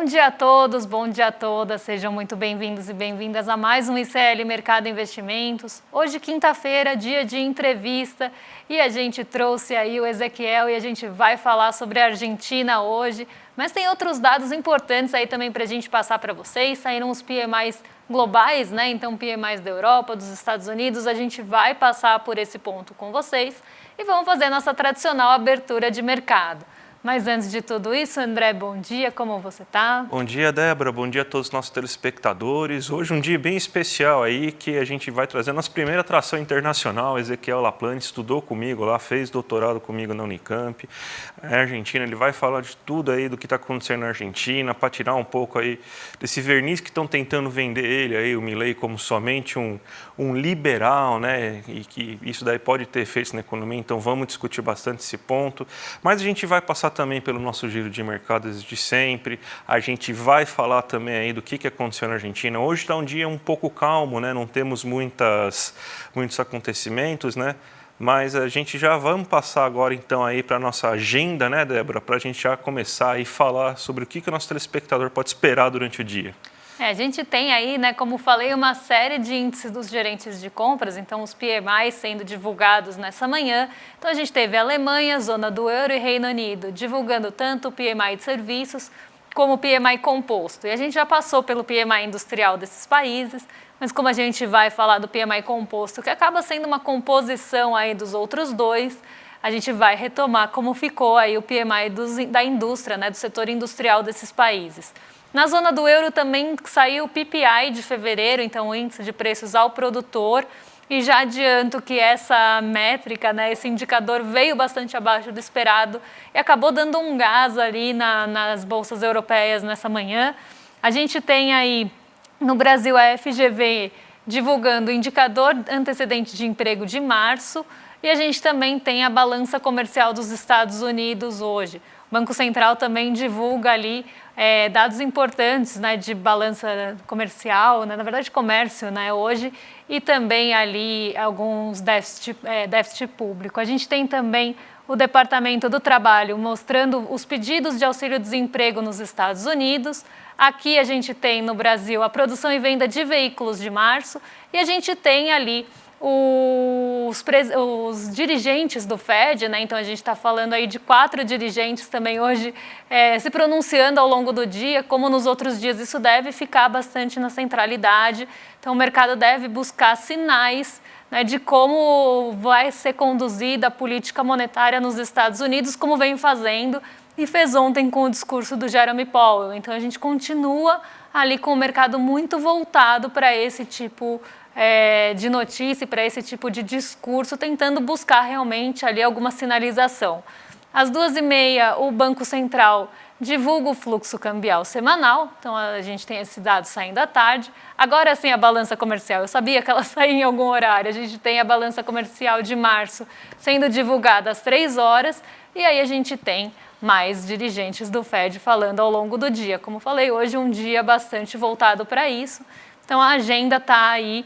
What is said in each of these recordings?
Bom dia a todos, bom dia a todas, sejam muito bem-vindos e bem-vindas a mais um ICL Mercado Investimentos. Hoje, quinta-feira, dia de entrevista, e a gente trouxe aí o Ezequiel e a gente vai falar sobre a Argentina hoje, mas tem outros dados importantes aí também para a gente passar para vocês. Saíram os PMIs globais, né? Então, PMIs da Europa, dos Estados Unidos, a gente vai passar por esse ponto com vocês e vamos fazer nossa tradicional abertura de mercado. Mas antes de tudo isso, André, bom dia, como você está? Bom dia, Débora, bom dia a todos os nossos telespectadores. Hoje um dia bem especial aí, que a gente vai trazer a nossa primeira atração internacional. Ezequiel Laplante estudou comigo lá, fez doutorado comigo na Unicamp. É Argentina, ele vai falar de tudo aí do que está acontecendo na Argentina, para tirar um pouco aí desse verniz que estão tentando vender ele aí, o Milei, como somente um liberal, né? E que isso daí pode ter efeitos na economia, então vamos discutir bastante esse ponto. Mas a gente vai passar também pelo nosso giro de mercados de sempre, a gente vai falar também aí do que aconteceu na Argentina. Hoje está um dia um pouco calmo, né? Não temos muitos acontecimentos, né? Mas a gente já vamos passar agora então aí para a nossa agenda, né, Débora? Para a gente já começar e falar sobre o que o nosso telespectador pode esperar durante o dia. A gente tem aí, né, como falei, uma série de índices dos gerentes de compras, então os PMIs sendo divulgados nessa manhã. Então a gente teve a Alemanha, zona do euro e Reino Unido divulgando tanto o PMI de serviços como o PMI composto. E a gente já passou pelo PMI industrial desses países, mas como a gente vai falar do PMI composto, que acaba sendo uma composição aí dos outros dois, a gente vai retomar como ficou aí o PMI da indústria, né, do setor industrial desses países. Na zona do euro também saiu o PPI de fevereiro, então o índice de preços ao produtor, e já adianto que essa métrica, né, esse indicador veio bastante abaixo do esperado e acabou dando um gás ali nas bolsas europeias nessa manhã. A gente tem aí no Brasil a FGV divulgando o indicador antecedente de emprego de março, e a gente também tem a balança comercial dos Estados Unidos hoje. O Banco Central também divulga ali dados importantes, né, de balança comercial, né, na verdade comércio, né, hoje, e também ali alguns déficit público. A gente tem também o Departamento do Trabalho mostrando os pedidos de auxílio-desemprego nos Estados Unidos. Aqui a gente tem no Brasil a produção e venda de veículos de março, e a gente tem ali os dirigentes do Fed, né? Então a gente está falando aí de 4 dirigentes também hoje se pronunciando ao longo do dia, como nos outros dias. Isso deve ficar bastante na centralidade, então o mercado deve buscar sinais, né, de como vai ser conduzida a política monetária nos Estados Unidos, como vem fazendo e fez ontem com o discurso do Jerome Powell. Então a gente continua ali com o mercado muito voltado para esse tipo de notícia, para esse tipo de discurso, tentando buscar realmente ali alguma sinalização. Às 2h30, o Banco Central divulga o fluxo cambial semanal, então a gente tem esse dado saindo à tarde. Agora sim a balança comercial, eu sabia que ela saía em algum horário, a gente tem a balança comercial de março sendo divulgada às 3 horas, e aí a gente tem mais dirigentes do Fed falando ao longo do dia. Como falei, hoje um dia bastante voltado para isso, então a agenda está aí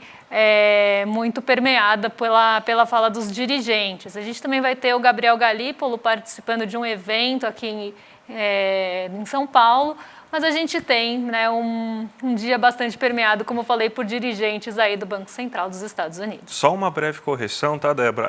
muito permeada pela fala dos dirigentes. A gente também vai ter o Gabriel Galípolo participando de um evento aqui em São Paulo, mas a gente tem, né, um dia bastante permeado, como eu falei, por dirigentes aí do Banco Central dos Estados Unidos. Só uma breve correção, tá, Débora?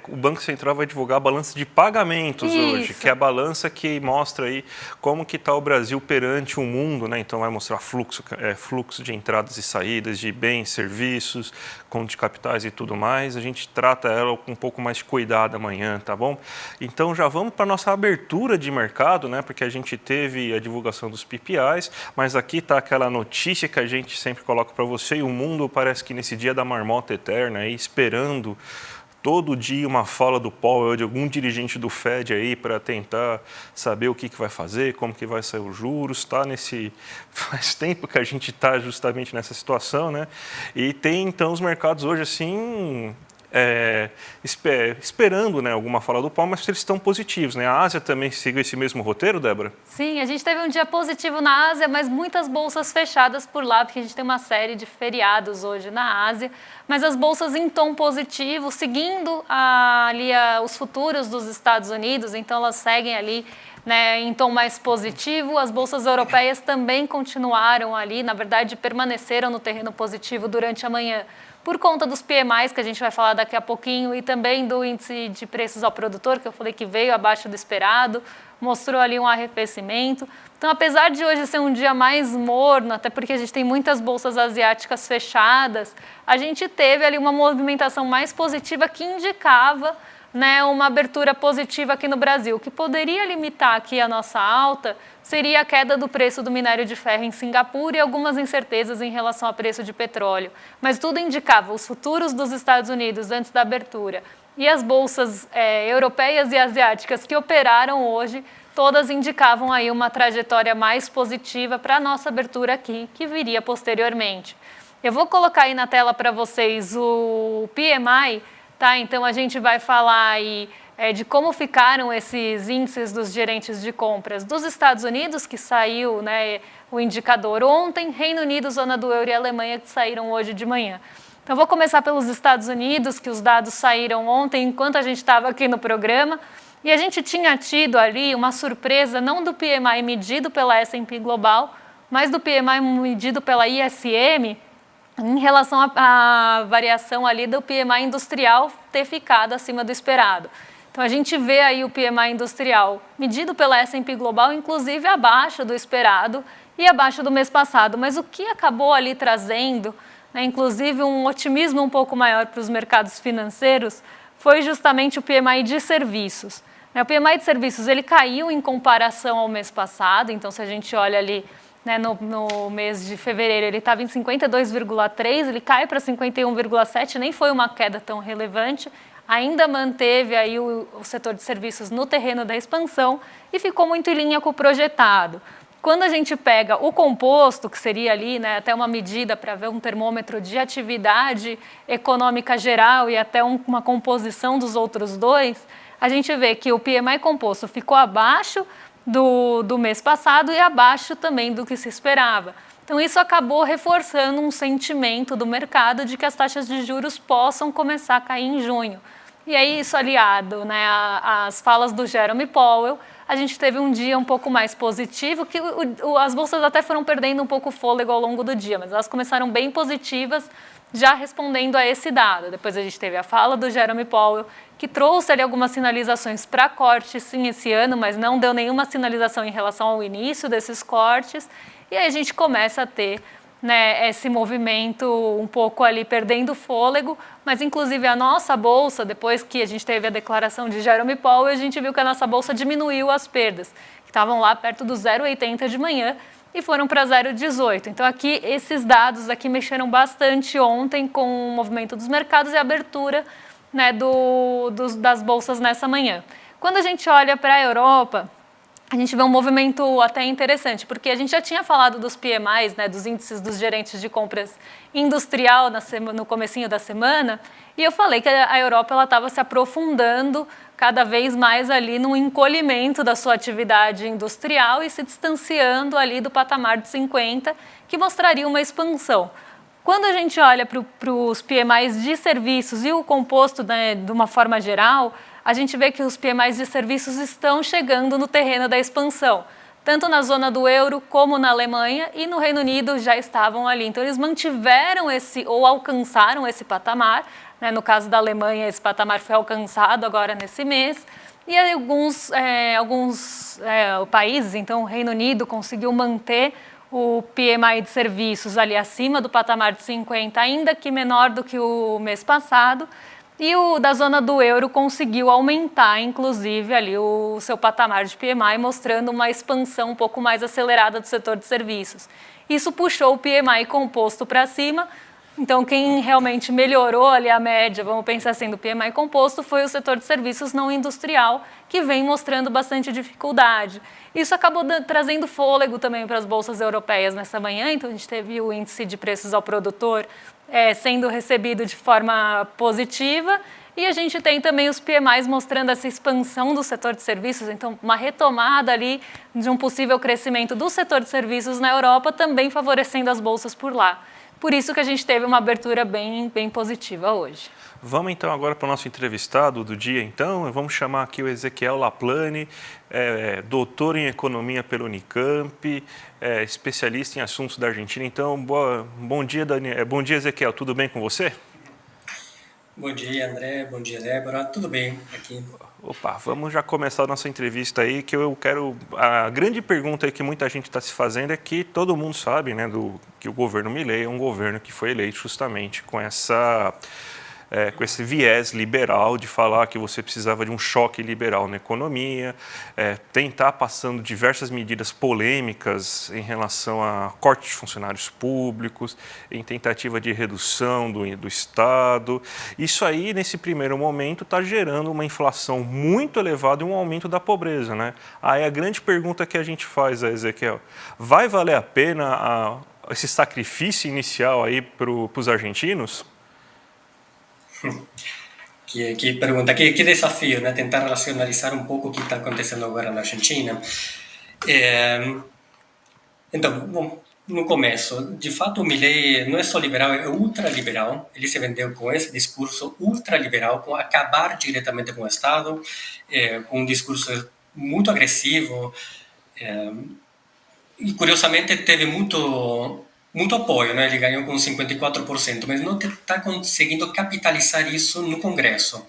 O Banco Central vai divulgar a balança de pagamentos hoje, que é a balança que mostra aí como que está o Brasil perante o mundo, né? Então vai mostrar fluxo de entradas e saídas de bens, serviços, conta de capitais e tudo mais. A gente trata ela com um pouco mais de cuidado amanhã, tá bom? Então já vamos para a nossa abertura de mercado, né? Porque a gente teve a divulgação dos PPIs, mas aqui está aquela notícia que a gente sempre coloca para você, e o mundo parece que nesse dia da marmota eterna, aí, esperando todo dia uma fala do Powell, de algum dirigente do Fed aí, para tentar saber o que vai fazer, como que vai sair os juros, faz tempo que a gente está justamente nessa situação, né? E tem então os mercados hoje assim esperando, né, alguma fala do Powell, mas eles estão positivos, né? A Ásia também segue esse mesmo roteiro, Débora? Sim, a gente teve um dia positivo na Ásia, mas muitas bolsas fechadas por lá, porque a gente tem uma série de feriados hoje na Ásia, mas as bolsas em tom positivo, seguindo ali os futuros dos Estados Unidos, então elas seguem ali né, em tom mais positivo. As bolsas europeias também continuaram ali, na verdade, permaneceram no terreno positivo durante a manhã, por conta dos PMIs, que a gente vai falar daqui a pouquinho, e também do índice de preços ao produtor, que eu falei que veio abaixo do esperado, mostrou ali um arrefecimento. Então, apesar de hoje ser um dia mais morno, até porque a gente tem muitas bolsas asiáticas fechadas, a gente teve ali uma movimentação mais positiva que indicava, né, uma abertura positiva aqui no Brasil. O que poderia limitar aqui a nossa alta seria a queda do preço do minério de ferro em Singapura e algumas incertezas em relação ao preço de petróleo. Mas tudo indicava, os futuros dos Estados Unidos antes da abertura e as bolsas europeias e asiáticas que operaram hoje, todas indicavam aí uma trajetória mais positiva para a nossa abertura aqui, que viria posteriormente. Eu vou colocar aí na tela para vocês o PMI, tá? Então, a gente vai falar aí de como ficaram esses índices dos gerentes de compras dos Estados Unidos, que saiu, né, o indicador ontem, Reino Unido, Zona do Euro e Alemanha, que saíram hoje de manhã. Então, vou começar pelos Estados Unidos, que os dados saíram ontem, enquanto a gente estava aqui no programa, e a gente tinha tido ali uma surpresa, não do PMI medido pela S&P Global, mas do PMI medido pela ISM, em relação à variação ali do PMI industrial ter ficado acima do esperado. Então, a gente vê aí o PMI industrial medido pela S&P Global, inclusive abaixo do esperado e abaixo do mês passado. Mas o que acabou ali trazendo, né, inclusive um otimismo um pouco maior para os mercados financeiros, foi justamente o PMI de serviços. O PMI de serviços ele caiu em comparação ao mês passado, então se a gente olha ali, né, no mês de fevereiro ele estava em 52,3, ele cai para 51,7, nem foi uma queda tão relevante, ainda manteve aí o setor de serviços no terreno da expansão e ficou muito em linha com o projetado. Quando a gente pega o composto, que seria ali, né, até uma medida para ver um termômetro de atividade econômica geral e até uma composição dos outros dois, a gente vê que o PMI composto ficou abaixo do mês passado e abaixo também do que se esperava. Então, isso acabou reforçando um sentimento do mercado de que as taxas de juros possam começar a cair em junho. E aí, isso aliado, né, às falas do Jerome Powell, a gente teve um dia um pouco mais positivo, que as bolsas até foram perdendo um pouco o fôlego ao longo do dia, mas elas começaram bem positivas, já respondendo a esse dado. Depois a gente teve a fala do Jerome Powell, que trouxe ali algumas sinalizações para corte, sim, esse ano, mas não deu nenhuma sinalização em relação ao início desses cortes. E aí a gente começa a ter, né, esse movimento um pouco ali perdendo fôlego, mas inclusive a nossa bolsa, depois que a gente teve a declaração de Jerome Powell, a gente viu que a nossa bolsa diminuiu as perdas, que estavam lá perto do 0,80 de manhã, e foram para 0,18. Então, aqui, esses dados aqui mexeram bastante ontem com o movimento dos mercados e a abertura, né, das bolsas nessa manhã. Quando a gente olha para a Europa, a gente vê um movimento até interessante, porque a gente já tinha falado dos PMIs, né, dos índices dos gerentes de compras industrial no comecinho da semana, e eu falei que a Europa estava se aprofundando cada vez mais ali no encolhimento da sua atividade industrial e se distanciando ali do patamar de 50, que mostraria uma expansão. Quando a gente olha para os PMIs de serviços e o composto, né, de uma forma geral, a gente vê que os PMIs de serviços estão chegando no terreno da expansão, tanto na zona do euro como na Alemanha, e no Reino Unido já estavam ali. Então, eles mantiveram ou alcançaram esse patamar, né? No caso da Alemanha, esse patamar foi alcançado agora nesse mês, e alguns países, então o Reino Unido conseguiu manter o PMI de serviços ali acima do patamar de 50, ainda que menor do que o mês passado, e o da zona do euro conseguiu aumentar, inclusive, ali o seu patamar de PMI, mostrando uma expansão um pouco mais acelerada do setor de serviços. Isso puxou o PMI composto para cima. Então, quem realmente melhorou ali a média, vamos pensar assim, do PMI composto, foi o setor de serviços não industrial, que vem mostrando bastante dificuldade. Isso acabou trazendo fôlego também para as bolsas europeias nessa manhã, então a gente teve o índice de preços ao produtor sendo recebido de forma positiva, e a gente tem também os PMIs mostrando essa expansão do setor de serviços, então uma retomada ali de um possível crescimento do setor de serviços na Europa, também favorecendo as bolsas por lá. Por isso que a gente teve uma abertura bem positiva hoje. Vamos então agora para o nosso entrevistado do dia, então. Vamos chamar aqui o Ezequiel Laplane, doutor em economia pela Unicamp, especialista em assuntos da Argentina. Então, bom dia, Daniel. Bom dia, Ezequiel. Tudo bem com você? Bom dia, André. Bom dia, Débora. Tudo bem aqui? Opa, vamos já começar a nossa entrevista aí, que eu quero... A grande pergunta aí que muita gente está se fazendo é que todo mundo sabe, né, que o governo Milei é um governo que foi eleito justamente com esse viés liberal de falar que você precisava de um choque liberal na economia, tentar passando diversas medidas polêmicas em relação a corte de funcionários públicos, em tentativa de redução do Estado. Isso aí, nesse primeiro momento, está gerando uma inflação muito elevada e um aumento da pobreza, né? Aí a grande pergunta que a gente faz, Ezequiel, vai valer a pena esse sacrifício inicial aí para os argentinos? Que pergunta, que desafio, né? Tentar racionalizar um pouco o que está acontecendo agora na Argentina. Então, bom, no começo, de fato, o Milei não é só liberal, é ultraliberal. Ele se vendeu com esse discurso ultraliberal, com acabar diretamente com o Estado, com um discurso muito agressivo. E, curiosamente, teve muito apoio, né? Ele ganhou com 54%, mas não está conseguindo capitalizar isso no Congresso.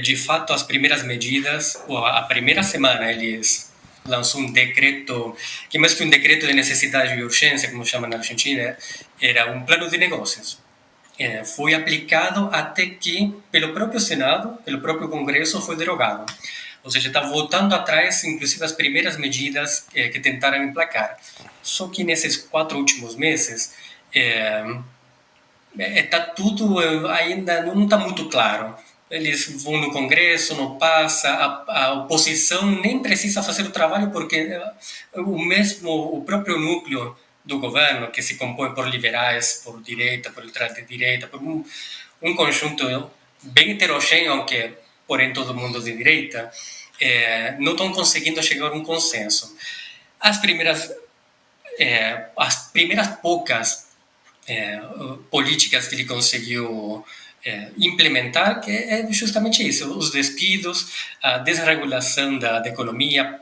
De fato, as primeiras medidas, a primeira semana, eles lançou um decreto, que mais que um decreto de necessidade e urgência, como chama na Argentina, era um plano de negócios. Foi aplicado até que, pelo próprio Senado, pelo próprio Congresso, foi derogado. Ou seja, está voltando atrás, inclusive, as primeiras medidas que tentaram emplacar. Só que nesses 4 últimos meses, tudo ainda não está muito claro. Eles vão no Congresso, não passa, a oposição nem precisa fazer o trabalho porque o próprio núcleo do governo, que se compõe por liberais, por direita, por ultradireita, por um conjunto bem heterogêneo, porém todo mundo de direita, não estão conseguindo chegar a um consenso. As primeiras poucas políticas que ele conseguiu implementar, que é justamente isso, os despidos, a desregulação da economia,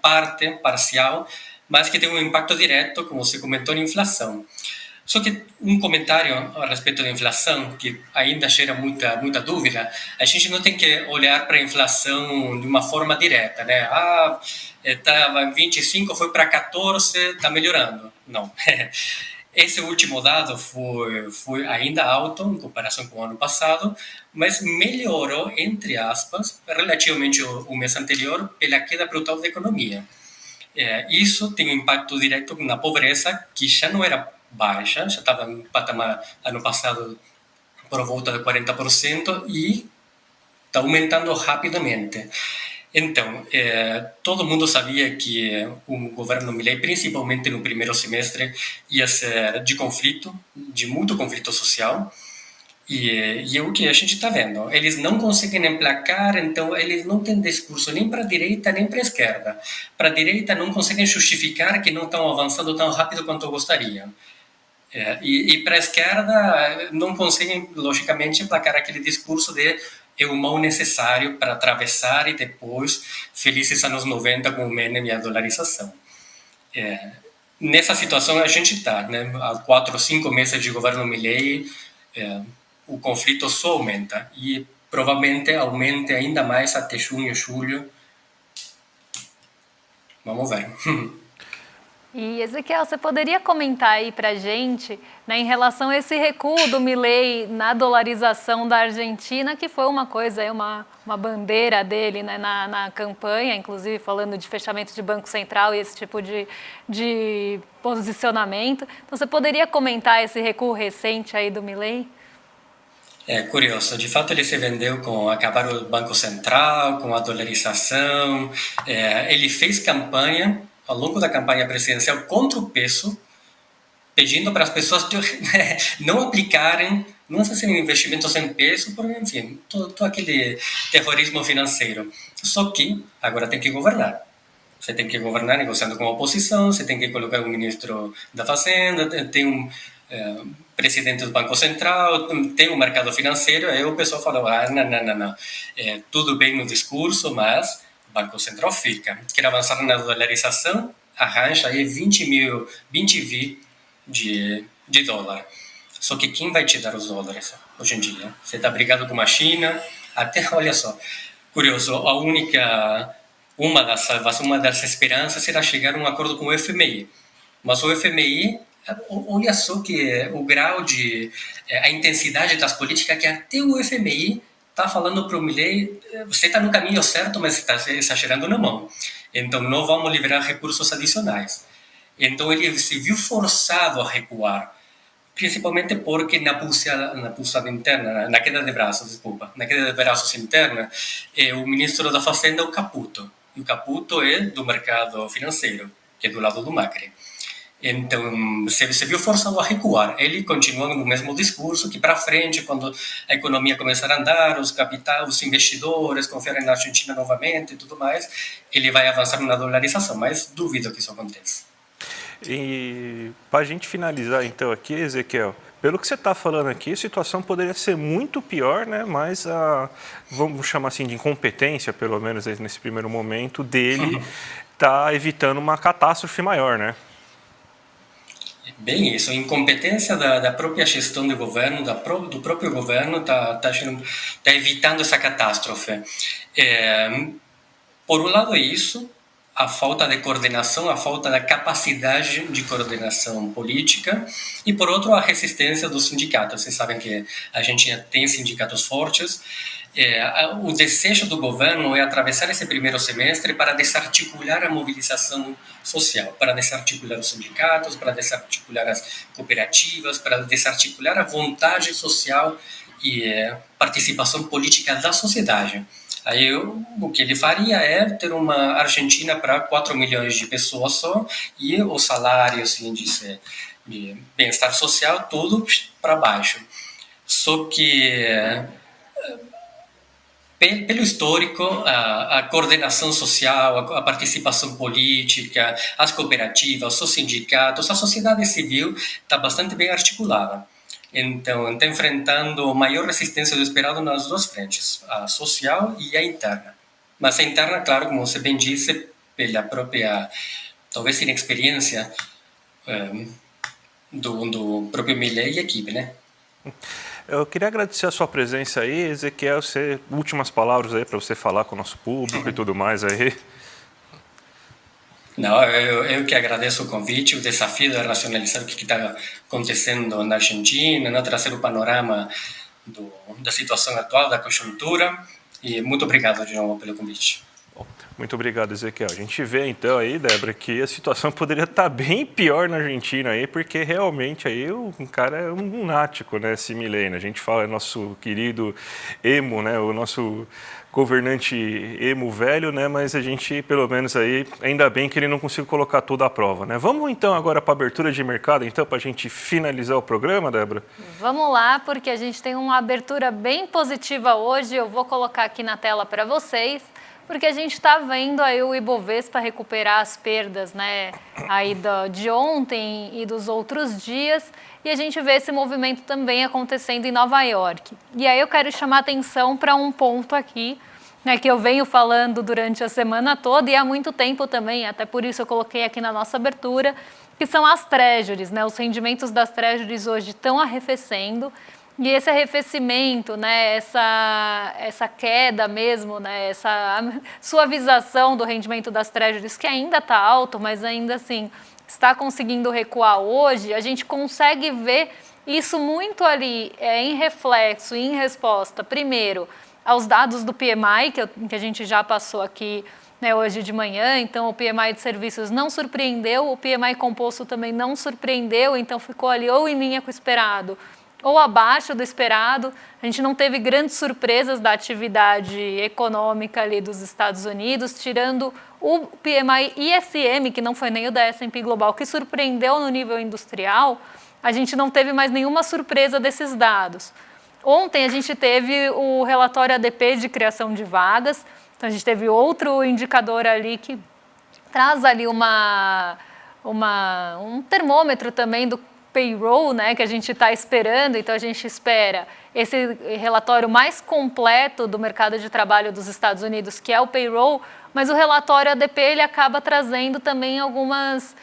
parcial, mas que tem um impacto direto, como você comentou, na inflação. Só que um comentário a respeito da inflação, que ainda gera muita dúvida, a gente não tem que olhar para a inflação de uma forma direta, né? Estava em 25, foi para 14, está melhorando. Não. Esse último dado foi ainda alto em comparação com o ano passado, mas melhorou, entre aspas, relativamente ao mês anterior, pela queda brutal da economia. Isso tem um impacto direto na pobreza, que já não era baixa, já estava no patamar ano passado por volta de 40% e está aumentando rapidamente. Então, todo mundo sabia que o governo Milei, principalmente no primeiro semestre, ia ser de muito conflito social, e é o que a gente está vendo. Eles não conseguem emplacar, então eles não têm discurso nem para a direita nem para a esquerda. Para a direita não conseguem justificar que não estão avançando tão rápido quanto gostariam. E para a esquerda não conseguem, logicamente, emplacar aquele discurso de é o mal necessário para atravessar e depois felizes anos 90 com o Menem e a dolarização. Nessa situação a gente está, né? Há 4 ou 5 meses de governo Milei, o conflito só aumenta e provavelmente aumente ainda mais até junho, julho. Vamos ver. E, Ezequiel, você poderia comentar aí para a gente, né, em relação a esse recuo do Milei na dolarização da Argentina, que foi uma coisa, uma bandeira dele, né, na campanha, inclusive falando de fechamento de Banco Central e esse tipo de posicionamento. Então, você poderia comentar esse recuo recente aí do Milei? É curioso, de fato ele se vendeu com acabar o Banco Central, com a dolarização. Ele fez campanha, ao longo da campanha presidencial, contra o peso, pedindo para as pessoas não aplicarem, não fazerem investimentos em peso, por enfim, todo aquele terrorismo financeiro. Só que agora tem que governar. Você tem que governar negociando com a oposição, você tem que colocar um ministro da Fazenda, tem presidente do Banco Central, tem o mercado financeiro, aí o pessoal falou, não, tudo bem no discurso, mas o Banco Central fica. Quer avançar na dolarização, arranja aí 20 bi de dólar. Só que quem vai te dar os dólares hoje em dia? Você está brigado com a China, até, olha só, curioso, uma das esperanças era chegar a um acordo com o FMI, mas o FMI, olha só que o grau a intensidade das políticas que até o FMI está falando para o Milei, você está no caminho certo, mas está exagerando na mão, então não vamos liberar recursos adicionais. Então ele se viu forçado a recuar, principalmente porque na pulsada interna, na queda de braços interna, o ministro da Fazenda é o Caputo. E o Caputo é do mercado financeiro, que é do lado do Macri. Então, se viu forçado a recuar. Ele continua no mesmo discurso, que para frente, quando a economia começar a andar, os investidores confiarem na Argentina novamente e tudo mais, ele vai avançar na dolarização, mas duvido que isso aconteça. E para a gente finalizar então aqui, Ezequiel, pelo que você está falando aqui, a situação poderia ser muito pior, né? Mas vamos chamar assim de incompetência, pelo menos nesse primeiro momento, dele está evitando uma catástrofe maior, né? Bem isso, a incompetência da própria gestão do governo, do próprio governo, está evitando essa catástrofe. Por um lado é isso, a falta de coordenação, a falta da capacidade de coordenação política, e por outro, a resistência dos sindicatos. Vocês sabem que a Argentina tem sindicatos fortes. O desejo do governo é atravessar esse primeiro semestre para desarticular a mobilização social, para desarticular os sindicatos, para desarticular as cooperativas, para desarticular a vontade social e participação política da sociedade. Aí o que ele faria é ter uma Argentina para 4 milhões de pessoas só, e o salário, os índices de bem-estar social, tudo para baixo. Só que, pelo histórico, a coordenação social, a participação política, as cooperativas, os sindicatos, a sociedade civil está bastante bem articulada. Então, está enfrentando maior resistência do esperado nas duas frentes, a social e a interna. Mas a interna, claro, como você bem disse, pela própria, talvez inexperiência do próprio Milei e equipe, né? Eu queria agradecer a sua presença aí, Ezequiel, últimas palavras aí para você falar com o nosso público e tudo mais aí. Não, eu que agradeço o convite, o desafio de racionalizar o que está acontecendo na Argentina, né, trazer o panorama da situação atual, da conjuntura, e muito obrigado de novo pelo convite. Muito obrigado, Ezequiel. A gente vê então aí, Débora, que a situação poderia estar bem pior na Argentina aí, porque realmente aí o cara é um lunático, né, esse Milei, né? A gente fala nosso querido emo, né, o nosso governante emo velho, né, mas a gente, pelo menos aí, ainda bem que ele não conseguiu colocar tudo à prova, né? Vamos então agora para a abertura de mercado, então, para a gente finalizar o programa, Débora? Vamos lá, porque a gente tem uma abertura bem positiva hoje, eu vou colocar aqui na tela para vocês, porque a gente está vendo aí o Ibovespa recuperar as perdas, né, aí de ontem e dos outros dias, e a gente vê esse movimento também acontecendo em Nova York. E aí eu quero chamar atenção para um ponto aqui, né, que eu venho falando durante a semana toda e há muito tempo também, até por isso eu coloquei aqui na nossa abertura, que são as treasuries, né, os rendimentos das treasuries hoje estão arrefecendo. E esse arrefecimento, né, essa queda mesmo, né, essa suavização do rendimento das treasuries, que ainda está alto, mas ainda assim está conseguindo recuar hoje, a gente consegue ver isso muito ali em reflexo, em resposta, primeiro, aos dados do PMI, que a gente já passou aqui, né, hoje de manhã. Então o PMI de serviços não surpreendeu, o PMI composto também não surpreendeu, então ficou ali ou em linha com o esperado, ou abaixo do esperado. A gente não teve grandes surpresas da atividade econômica ali dos Estados Unidos, tirando o PMI ISM, que não foi nem o da S&P Global, que surpreendeu no nível industrial. A gente não teve mais nenhuma surpresa desses dados. Ontem a gente teve o relatório ADP de criação de vagas, então a gente teve outro indicador ali que traz ali um termômetro também payroll, né, que a gente está esperando, então a gente espera esse relatório mais completo do mercado de trabalho dos Estados Unidos, que é o payroll, mas o relatório ADP ele acaba trazendo também algumas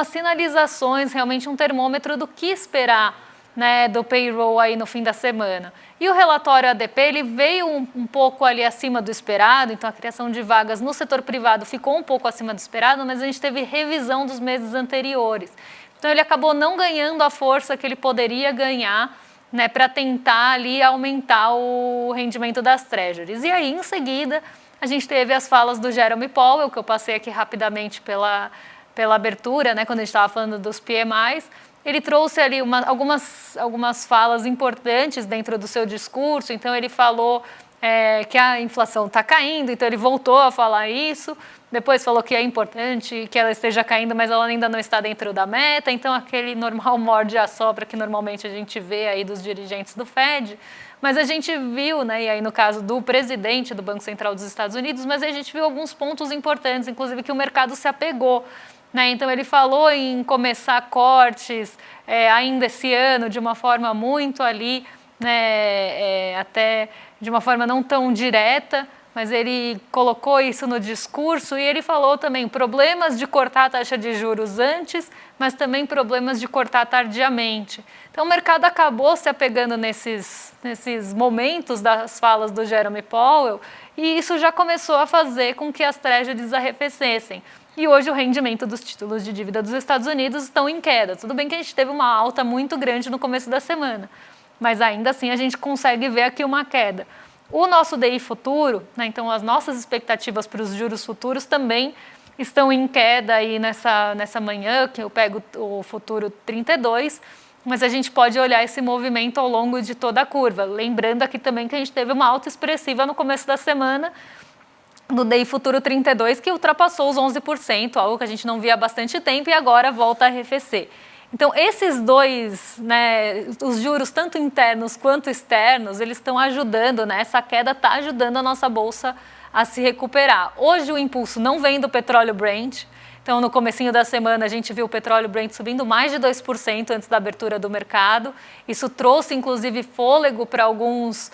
sinalizações, realmente um termômetro do que esperar, né, do payroll aí no fim da semana. E o relatório ADP ele veio um pouco ali acima do esperado, então a criação de vagas no setor privado ficou um pouco acima do esperado, mas a gente teve revisão dos meses anteriores. Então ele acabou não ganhando a força que ele poderia ganhar, né, para tentar ali aumentar o rendimento das treasuries. E aí, em seguida, a gente teve as falas do Jerome Powell, que eu passei aqui rapidamente pela abertura, né, quando a gente estava falando dos PMIs. Ele trouxe ali algumas falas importantes dentro do seu discurso, então ele falou que a inflação está caindo, então ele voltou a falar isso, depois falou que é importante que ela esteja caindo, mas ela ainda não está dentro da meta, então aquele normal morde e assopra que normalmente a gente vê aí dos dirigentes do Fed, mas a gente viu, né, e aí no caso do presidente do Banco Central dos Estados Unidos, mas a gente viu alguns pontos importantes, inclusive que o mercado se apegou. Então, ele falou em começar cortes ainda esse ano de uma forma muito ali, né, até de uma forma não tão direta, mas ele colocou isso no discurso e ele falou também problemas de cortar a taxa de juros antes, mas também problemas de cortar tardiamente. Então, o mercado acabou se apegando nesses momentos das falas do Jerome Powell e isso já começou a fazer com que as treasuries arrefecessem. E hoje o rendimento dos títulos de dívida dos Estados Unidos estão em queda. Tudo bem que a gente teve uma alta muito grande no começo da semana, mas ainda assim a gente consegue ver aqui uma queda. O nosso DI futuro, né, então as nossas expectativas para os juros futuros também estão em queda aí nessa manhã, que eu pego o futuro 32, mas a gente pode olhar esse movimento ao longo de toda a curva. Lembrando aqui também que a gente teve uma alta expressiva no começo da semana, no DI futuro 32, que ultrapassou os 11%, algo que a gente não via há bastante tempo e agora volta a arrefecer. Então, esses dois, né, os juros tanto internos quanto externos, eles estão ajudando, né, essa queda está ajudando a nossa bolsa a se recuperar. Hoje o impulso não vem do petróleo Brent, então no comecinho da semana a gente viu o petróleo Brent subindo mais de 2% antes da abertura do mercado, isso trouxe inclusive fôlego para alguns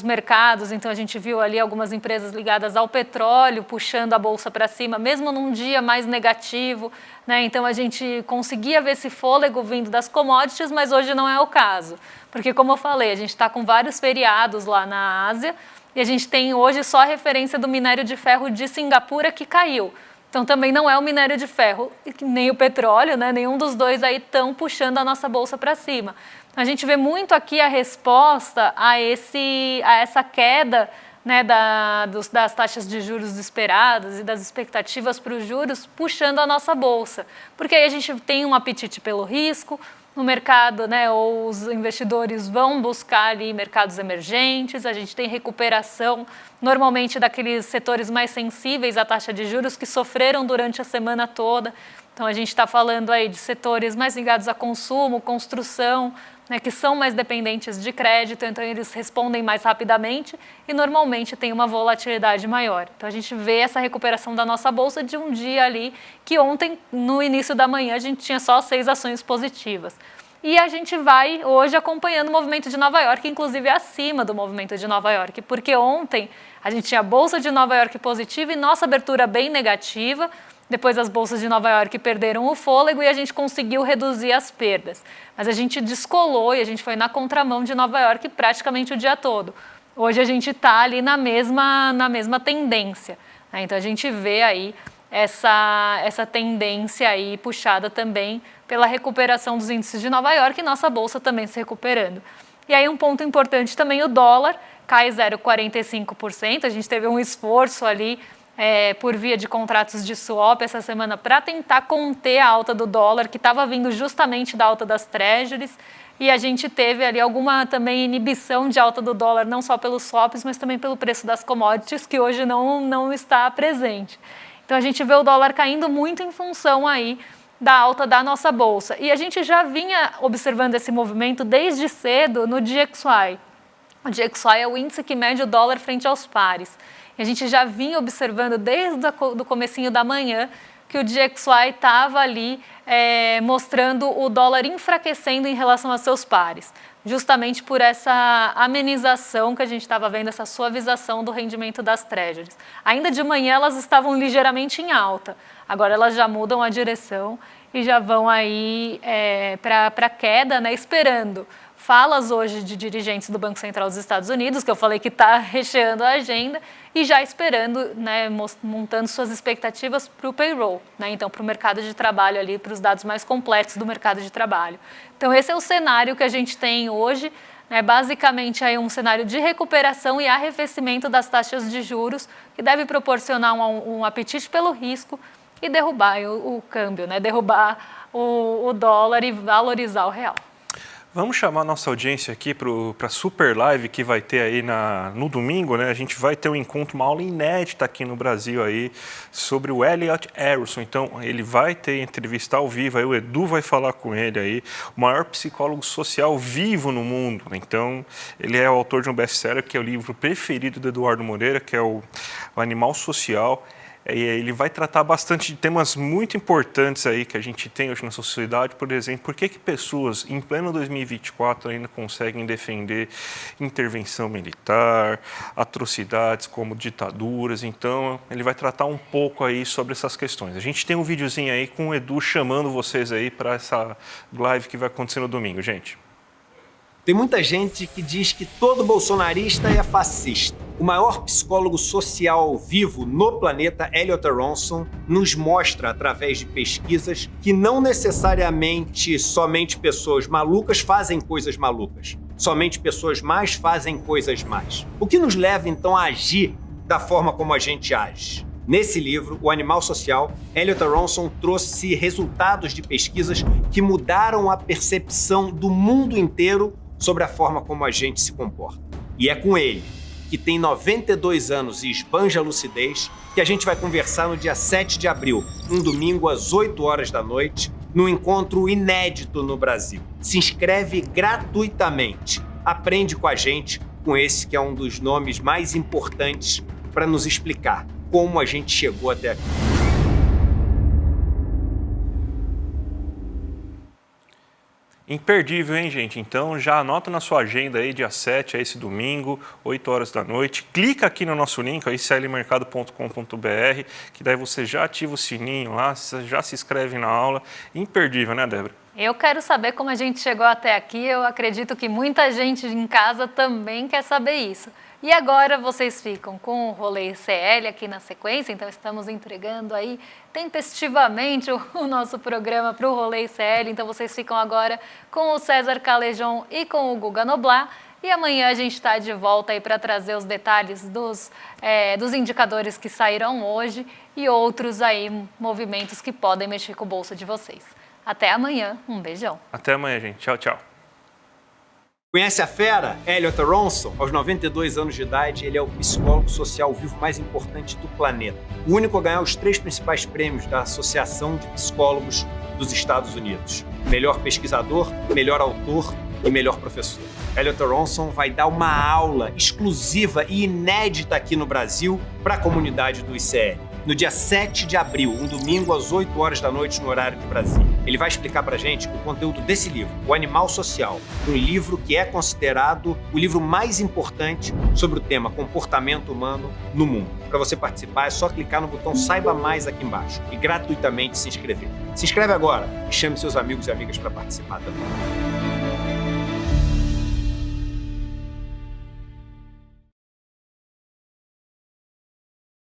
mercados, então a gente viu ali algumas empresas ligadas ao petróleo puxando a bolsa para cima, mesmo num dia mais negativo, né? Então a gente conseguia ver esse fôlego vindo das commodities, mas hoje não é o caso, porque como eu falei, a gente está com vários feriados lá na Ásia e a gente tem hoje só a referência do minério de ferro de Singapura que caiu. Então também não é o minério de ferro, nem o petróleo, né? Nenhum dos dois aí estão puxando a nossa bolsa para cima. A gente vê muito aqui a resposta a essa queda, né, das taxas de juros esperadas e das expectativas para os juros puxando a nossa bolsa. Porque aí a gente tem um apetite pelo risco, no mercado, né, ou os investidores vão buscar ali mercados emergentes, a gente tem recuperação normalmente daqueles setores mais sensíveis à taxa de juros que sofreram durante a semana toda. Então a gente está falando aí de setores mais ligados a consumo, construção, né, que são mais dependentes de crédito, então eles respondem mais rapidamente e normalmente tem uma volatilidade maior. Então a gente vê essa recuperação da nossa bolsa de um dia ali, que ontem, no início da manhã, a gente tinha só 6 ações positivas. E a gente vai hoje acompanhando o movimento de Nova York, inclusive acima do movimento de Nova York, porque ontem a gente tinha a Bolsa de Nova York positiva e nossa abertura bem negativa. Depois as bolsas de Nova York perderam o fôlego e a gente conseguiu reduzir as perdas. Mas a gente descolou e a gente foi na contramão de Nova York praticamente o dia todo. Hoje a gente está ali na mesma tendência, né? Então a gente vê aí essa tendência aí puxada também pela recuperação dos índices de Nova York e nossa bolsa também se recuperando. E aí um ponto importante também, o dólar cai 0,45%, a gente teve um esforço ali por via de contratos de swap essa semana para tentar conter a alta do dólar, que estava vindo justamente da alta das treasuries, e a gente teve ali alguma também inibição de alta do dólar, não só pelos swaps, mas também pelo preço das commodities, que hoje não está presente. Então a gente vê o dólar caindo muito em função aí da alta da nossa bolsa. E a gente já vinha observando esse movimento desde cedo no DXY. O DXY é o índice que mede o dólar frente aos pares. A gente já vinha observando desde o comecinho da manhã, que o DXY estava ali mostrando o dólar enfraquecendo em relação a seus pares, justamente por essa amenização que a gente estava vendo, essa suavização do rendimento das treasuries. Ainda de manhã elas estavam ligeiramente em alta, agora elas já mudam a direção e já vão aí para queda, né, esperando falas hoje de dirigentes do Banco Central dos Estados Unidos, que eu falei que está recheando a agenda, e já esperando, né, montando suas expectativas para o payroll, né, então para o mercado de trabalho ali, para os dados mais completos do mercado de trabalho. Então esse é o cenário que a gente tem hoje, né, basicamente aí um cenário de recuperação e arrefecimento das taxas de juros, que deve proporcionar um apetite pelo risco e derrubar o câmbio, né, derrubar o dólar e valorizar o real. Vamos chamar a nossa audiência aqui para a super live que vai ter aí no domingo, né? A gente vai ter um encontro, uma aula inédita aqui no Brasil aí sobre o Elliot Aronson. Então, ele vai ter entrevista ao vivo, aí o Edu vai falar com ele aí, o maior psicólogo social vivo no mundo. Então, ele é o autor de um best-seller, que é o livro preferido do Eduardo Moreira, que é o Animal Social. Ele vai tratar bastante de temas muito importantes aí que a gente tem hoje na sociedade. Por exemplo, por que pessoas em pleno 2024 ainda conseguem defender intervenção militar, atrocidades como ditaduras. Então, ele vai tratar um pouco aí sobre essas questões. A gente tem um videozinho aí com o Edu chamando vocês aí para essa live que vai acontecer no domingo, gente. Tem muita gente que diz que todo bolsonarista é fascista. O maior psicólogo social vivo no planeta, Elliot Aronson, nos mostra através de pesquisas que não necessariamente somente pessoas malucas fazem coisas malucas. Somente pessoas más fazem coisas más. O que nos leva então a agir da forma como a gente age? Nesse livro, O Animal Social, Elliot Aronson trouxe resultados de pesquisas que mudaram a percepção do mundo inteiro sobre a forma como a gente se comporta. E é com ele, que tem 92 anos e esbanja lucidez, que a gente vai conversar no dia 7 de abril, um domingo às 8 horas da noite, num encontro inédito no Brasil. Se inscreve gratuitamente. Aprende com a gente, com esse que é um dos nomes mais importantes para nos explicar como a gente chegou até aqui. Imperdível, hein, gente? Então, já anota na sua agenda aí, dia 7, é esse domingo, 8 horas da noite. Clica aqui no nosso link, iclmercado.com.br, que daí você já ativa o sininho lá, já se inscreve na aula. Imperdível, né, Débora? Eu quero saber como a gente chegou até aqui. Eu acredito que muita gente em casa também quer saber isso. E agora vocês ficam com o Rolê ICL aqui na sequência, então estamos entregando aí tempestivamente o nosso programa para o Rolê ICL, então vocês ficam agora com o César Calejon e com o Guga Noblar, e amanhã a gente está de volta aí para trazer os detalhes dos indicadores que saíram hoje e outros aí movimentos que podem mexer com o bolso de vocês. Até amanhã, um beijão. Até amanhã, gente. Tchau, tchau. Conhece a fera? Elliot Aronson? Aos 92 anos de idade, ele é o psicólogo social vivo mais importante do planeta. O único a ganhar os 3 principais prêmios da Associação de Psicólogos dos Estados Unidos. Melhor pesquisador, melhor autor e melhor professor. Elliot Aronson vai dar uma aula exclusiva e inédita aqui no Brasil para a comunidade do ICL. No dia 7 de abril, um domingo às 8 horas da noite no horário de Brasília. Ele vai explicar pra gente o conteúdo desse livro, O Animal Social, um livro que é considerado o livro mais importante sobre o tema comportamento humano no mundo. Para você participar é só clicar no botão Saiba Mais aqui embaixo e gratuitamente se inscrever. Se inscreve agora e chame seus amigos e amigas para participar também.